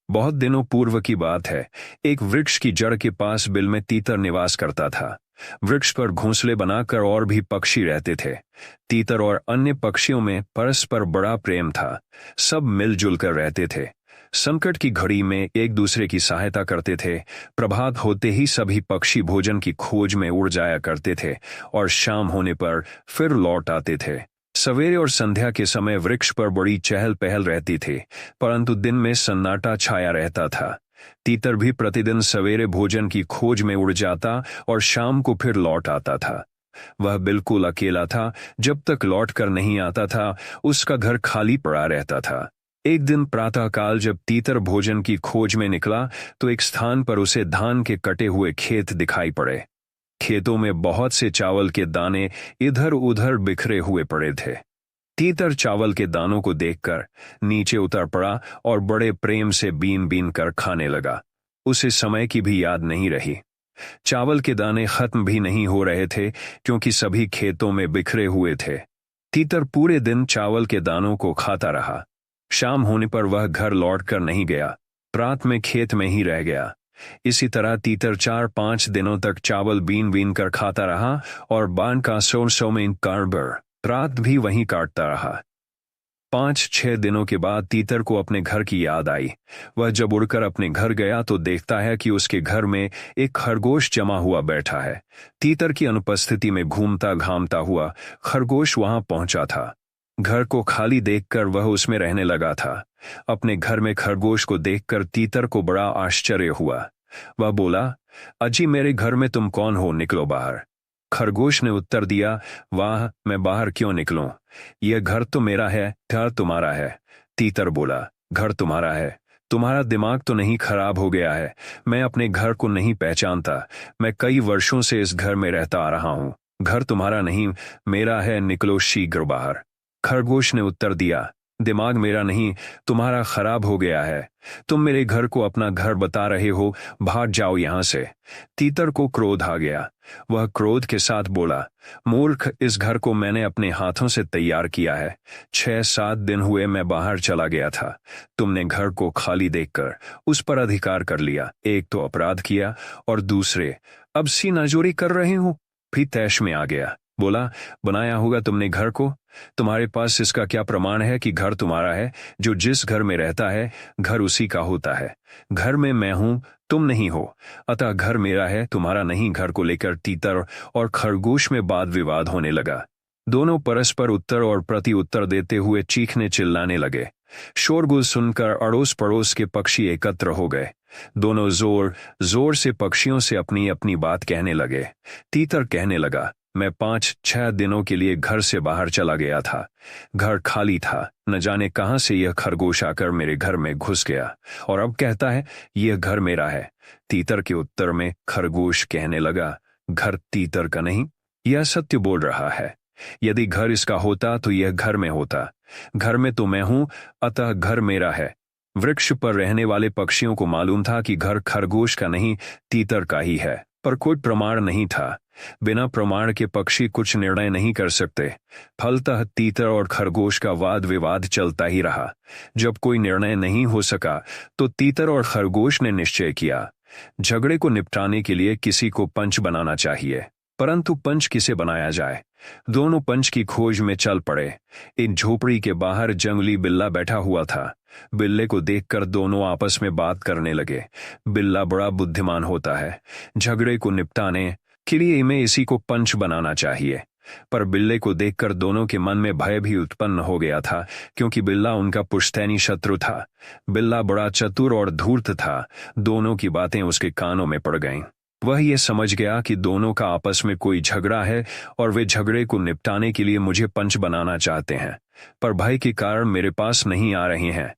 बहुत दिनों पूर्व की बात है। एक वृक्ष की जड़ के पास बिल में तीतर निवास करता था। वृक्ष पर घोंसले बनाकर और भी पक्षी रहते थे। तीतर और अन्य पक्षियों में परस्पर बड़ा प्रेम था। सब मिलजुल कर रहते थे। संकट की घड़ी में एक दूसरे की सहायता करते थे। प्रभात होते ही सभी पक्षी भोजन की खोज में उड़ जाया करते थे और शाम होने पर फिर लौट आते थे। सवेरे और संध्या के समय वृक्ष पर बड़ी चहल पहल रहती थी, परंतु दिन में सन्नाटा छाया रहता था। तीतर भी प्रतिदिन सवेरे भोजन की खोज में उड़ जाता और शाम को फिर लौट आता था। वह बिल्कुल अकेला था। जब तक लौट कर नहीं आता था, उसका घर खाली पड़ा रहता था। एक दिन प्रातःकाल जब तीतर भोजन की खोज में निकला, तो एक स्थान पर उसे धान के कटे हुए खेत दिखाई पड़े। खेतों में बहुत से चावल के दाने इधर उधर बिखरे हुए पड़े थे। तीतर चावल के दानों को देखकर नीचे उतर पड़ा और बड़े प्रेम से बीन बीन कर खाने लगा। उसे समय की भी याद नहीं रही। चावल के दाने खत्म भी नहीं हो रहे थे, क्योंकि सभी खेतों में बिखरे हुए थे। तीतर पूरे दिन चावल के दानों को खाता रहा। शाम होने पर वह घर लौटकर नहीं गया, रात में खेत में ही रह गया। इसी तरह तीतर 4-5 दिनों तक चावल बीन बीन कर खाता रहा और बान का सौ में कारबर रात भी वहीं काटता रहा। 5-6 दिनों के बाद तीतर को अपने घर की याद आई। वह जब उड़कर अपने घर गया तो देखता है कि उसके घर में एक खरगोश जमा हुआ बैठा है। तीतर की अनुपस्थिति में घूमता घामता हुआ खरगोश वहां पहुंचा था। घर को खाली देखकर वह उसमें रहने लगा था। अपने घर में खरगोश को देखकर तीतर को बड़ा आश्चर्य हुआ। वह बोला, अजी मेरे घर में तुम कौन हो, निकलो बाहर। खरगोश ने उत्तर दिया, वाह, मैं बाहर क्यों निकलूं? यह घर तो मेरा है, घर तुम्हारा है। तीतर बोला, घर तुम्हारा है? तुम्हारा दिमाग तो नहीं खराब हो गया है? मैं अपने घर को नहीं पहचानता। मैं कई वर्षों से इस घर में रहता आ रहा हूं। घर तुम्हारा नहीं, मेरा है, निकलो शीघ्र बाहर। खरगोश ने उत्तर दिया, दिमाग मेरा नहीं, तुम्हारा खराब हो गया है। तुम मेरे घर को अपना घर बता रहे हो, भाग जाओ यहां से। तीतर को क्रोध आ गया। वह क्रोध के साथ बोला, मूर्ख, इस घर को मैंने अपने हाथों से तैयार किया है। 6-7 दिन हुए मैं बाहर चला गया था। तुमने घर को खाली देखकर उस पर अधिकार कर लिया। एक तो अपराध किया और दूसरे अब सीनाजोरी कर रहे हो। फिर तैश में आ गया। बोला, बनाया होगा तुमने घर को। तुम्हारे पास इसका क्या प्रमाण है कि घर तुम्हारा है? जो जिस घर में रहता है, घर उसी का होता है। घर में मैं हूं, तुम नहीं हो, अतः घर मेरा है, तुम्हारा नहीं। घर को लेकर तीतर और खरगोश में वाद विवाद होने लगा। दोनों परस्पर उत्तर और प्रति उत्तर देते हुए चीखने चिल्लाने लगे। शोरगुल सुनकर अड़ोस पड़ोस के पक्षी एकत्र हो गए। दोनों जोर जोर से पक्षियों से अपनी अपनी बात कहने लगे। तीतर कहने लगा, मैं 5-6 दिनों के लिए घर से बाहर चला गया था। घर खाली था। न जाने कहां से यह खरगोश आकर मेरे घर में घुस गया और अब कहता है यह घर मेरा है। तीतर के उत्तर में खरगोश कहने लगा, घर तीतर का नहीं, यह सत्य बोल रहा है। यदि घर इसका होता तो यह घर में होता। घर में तो मैं हूं, अतः घर मेरा है। वृक्ष पर रहने वाले पक्षियों को मालूम था कि घर खरगोश का नहीं, तीतर का ही है, पर कोई प्रमाण नहीं था। बिना प्रमाण के पक्षी कुछ निर्णय नहीं कर सकते। फलतः तीतर और खरगोश का वाद विवाद चलता ही रहा। जब कोई निर्णय नहीं हो सका तो तीतर और खरगोश ने निश्चय किया, झगड़े को निपटाने के लिए किसी को पंच बनाना चाहिए। परंतु पंच किसे बनाया जाए? दोनों पंच की खोज में चल पड़े। एक झोपड़ी के बाहर जंगली बिल्ला बैठा हुआ था। बिल्ले को देखकर दोनों आपस में बात करने लगे। बिल्ला बड़ा बुद्धिमान होता है। झगड़े को निपटाने के लिए में इसी को पंच बनाना चाहिए। पर बिल्ले को देखकर दोनों के मन में भय भी उत्पन्न हो गया था, क्योंकि बिल्ला उनका पुश्तैनी शत्रु था। बिल्ला बड़ा चतुर और धूर्त था। दोनों की बातें उसके कानों में पड़ गईं। वह ये समझ गया कि दोनों का आपस में कोई झगड़ा है और वे झगड़े को निपटाने के लिए मुझे पंच बनाना चाहते हैं, पर भय के कारण मेरे पास नहीं आ रहे हैं।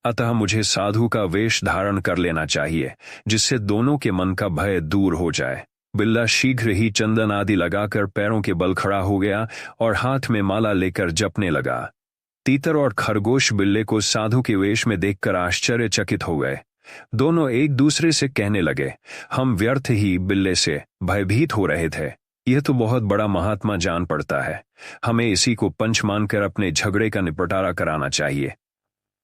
अतः मुझे साधु का वेश धारण कर लेना चाहिए, जिससे दोनों के मन का भय दूर हो जाए। बिल्ला शीघ्र ही चंदन आदि लगाकर पैरों के बल खड़ा हो गया और हाथ में माला लेकर जपने लगा। तीतर और खरगोश बिल्ले को साधु के वेश में देखकर आश्चर्यचकित हो गए। दोनों एक दूसरे से कहने लगे, हम व्यर्थ ही बिल्ले से भयभीत हो रहे थे। यह तो बहुत बड़ा महात्मा जान पड़ता है। हमें इसी को पंच मानकर अपने झगड़े का निपटारा कराना चाहिए।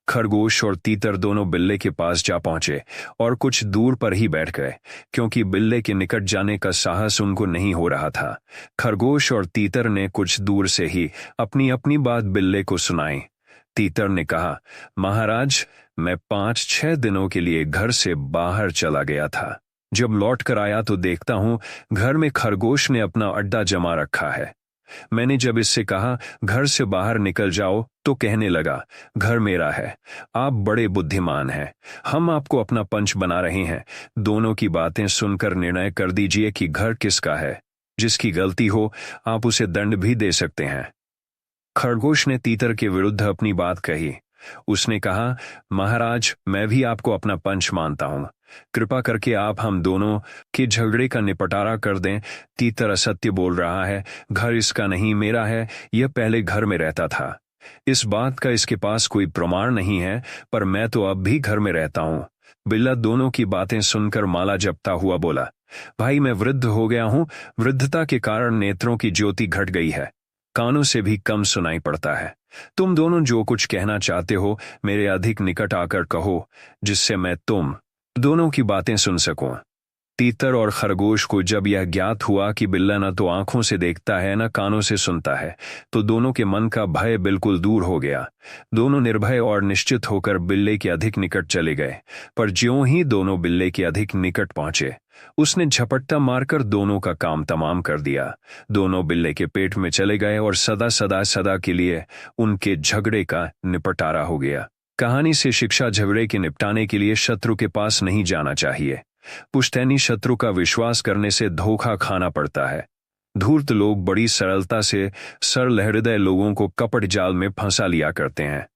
खरगोश और तीतर दोनों बिल्ले के पास जा पहुंचे और कुछ दूर पर ही बैठ गए, क्योंकि बिल्ले के निकट जाने का साहस उनको नहीं हो रहा था। खरगोश और तीतर ने कुछ दूर से ही अपनी अपनी बात बिल्ले को सुनाई। तीतर ने कहा, महाराज, मैं 5-6 दिनों के लिए घर से बाहर चला गया था। जब लौट कर आया तो देखता हूं घर में खरगोश ने अपना अड्डा जमा रखा है। मैंने जब इससे कहा घर से बाहर निकल जाओ तो कहने लगा, घर मेरा है, आप बड़े बुद्धिमान हैं, हम आपको अपना पंच बना रहे हैं। दोनों की बातें सुनकर निर्णय कर दीजिए कि घर किसका है। जिसकी गलती हो आप उसे दंड भी दे सकते हैं। खरगोश ने तीतर के विरुद्ध अपनी बात कही। उसने कहा, महाराज, मैं भी आपको अपना पंच मानता हूं, कृपा करके आप हम दोनों के झगड़े का निपटारा कर दें। तीतर असत्य बोल रहा है, घर इसका नहीं मेरा है, यह पहले घर में रहता था। इस बात का इसके पास कोई प्रमाण नहीं है, पर मैं तो अब भी घर में रहता हूं। बिल्ला दोनों की बातें सुनकर माला जपता हुआ बोला, भाई, मैं वृद्ध हो गया हूं, वृद्धता के कारण नेत्रों की ज्योति घट गई है, कानों से भी कम सुनाई पड़ता है। तुम दोनों जो कुछ कहना चाहते हो मेरे अधिक निकट आकर कहो, जिससे मैं तुम दोनों की बातें सुन सकूं। तीतर और खरगोश को जब यह ज्ञात हुआ कि बिल्ला न तो आंखों से देखता है न कानों से सुनता है, तो दोनों के मन का भय बिल्कुल दूर हो गया। दोनों निर्भय और निश्चित होकर बिल्ले के अधिक निकट चले गए। पर ज्यों ही दोनों बिल्ले के अधिक निकट पहुंचे, उसने झपट्टा मारकर दोनों का काम तमाम कर दिया। दोनों बिल्ले के पेट में चले गए और सदा के लिए उनके झगड़े का निपटारा हो गया। कहानी से शिक्षा, झगड़े के निपटाने के लिए शत्रु के पास नहीं जाना चाहिए। पुश्तैनी शत्रु का विश्वास करने से धोखा खाना पड़ता है। धूर्त लोग बड़ी सरलता से सरल हृदय लोगों को कपट जाल में फंसा लिया करते हैं।